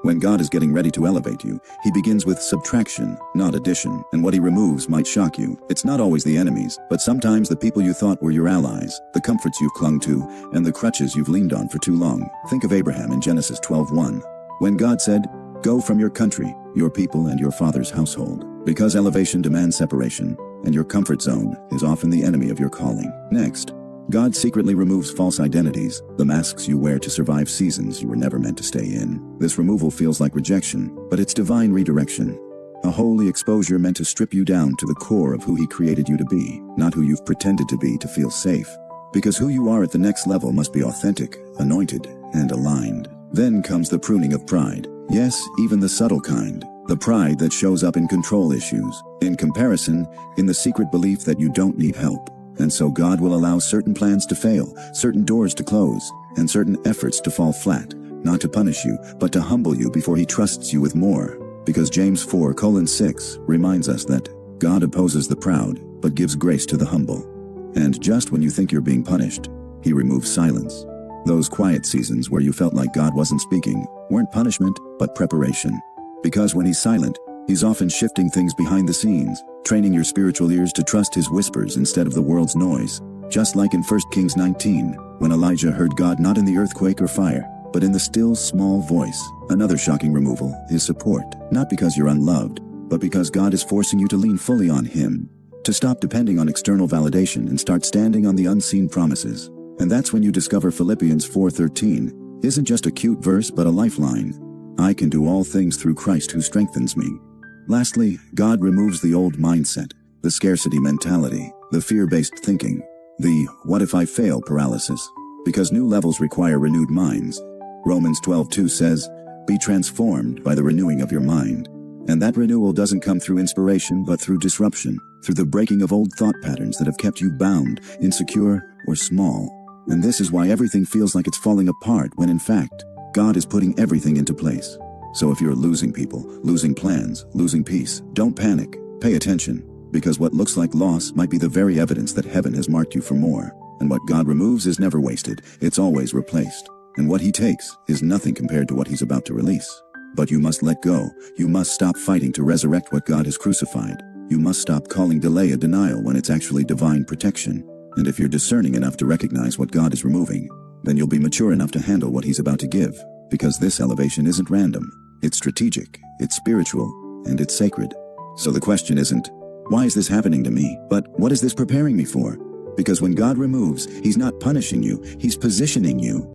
When God is getting ready to elevate you, he begins with subtraction, not addition, and what he removes might shock you. It's not always the enemies, but sometimes the people you thought were your allies, the comforts you've clung to, and the crutches you've leaned on for too long. Think of Abraham in Genesis 12:1. When God said, "Go from your country, your people, and your father's household," because elevation demands separation, and your comfort zone is often the enemy of your calling. Next, God secretly removes false identities, the masks you wear to survive seasons you were never meant to stay in. This removal feels like rejection, but it's divine redirection. A holy exposure meant to strip you down to the core of who he created you to be, not who you've pretended to be to feel safe. Because who you are at the next level must be authentic, anointed, and aligned. Then comes the pruning of pride. Yes, even the subtle kind. The pride that shows up in control issues, in comparison, in the secret belief that you don't need help. And so God will allow certain plans to fail, certain doors to close, and certain efforts to fall flat, not to punish you, but to humble you before he trusts you with more. Because James 4:6 reminds us that God opposes the proud, but gives grace to the humble. And just when you think you're being punished, he removes silence. Those quiet seasons where you felt like God wasn't speaking weren't punishment, but preparation. Because when he's silent, he's often shifting things behind the scenes, training your spiritual ears to trust his whispers instead of the world's noise. Just like in 1 Kings 19, when Elijah heard God not in the earthquake or fire, but in the still small voice. Another shocking removal is support, not because you're unloved, but because God is forcing you to lean fully on him, to stop depending on external validation and start standing on the unseen promises. And that's when you discover Philippians 4:13 isn't just a cute verse but a lifeline. I can do all things through Christ who strengthens me. Lastly, God removes the old mindset, the scarcity mentality, the fear-based thinking, the what if I fail paralysis, because new levels require renewed minds. Romans 12:2 says, be transformed by the renewing of your mind. And that renewal doesn't come through inspiration but through disruption, through the breaking of old thought patterns that have kept you bound, insecure, or small. And this is why everything feels like it's falling apart when in fact, God is putting everything into place. So if you're losing people, losing plans, losing peace, don't panic. Pay attention, because what looks like loss might be the very evidence that heaven has marked you for more. And what God removes is never wasted, it's always replaced. And what he takes is nothing compared to what he's about to release. But you must let go. You must stop fighting to resurrect what God has crucified. You must stop calling delay a denial when it's actually divine protection. And if you're discerning enough to recognize what God is removing, then you'll be mature enough to handle what he's about to give. Because this elevation isn't random. It's strategic, it's spiritual, and it's sacred. So the question isn't, why is this happening to me? But what is this preparing me for? Because when God removes, he's not punishing you, he's positioning you.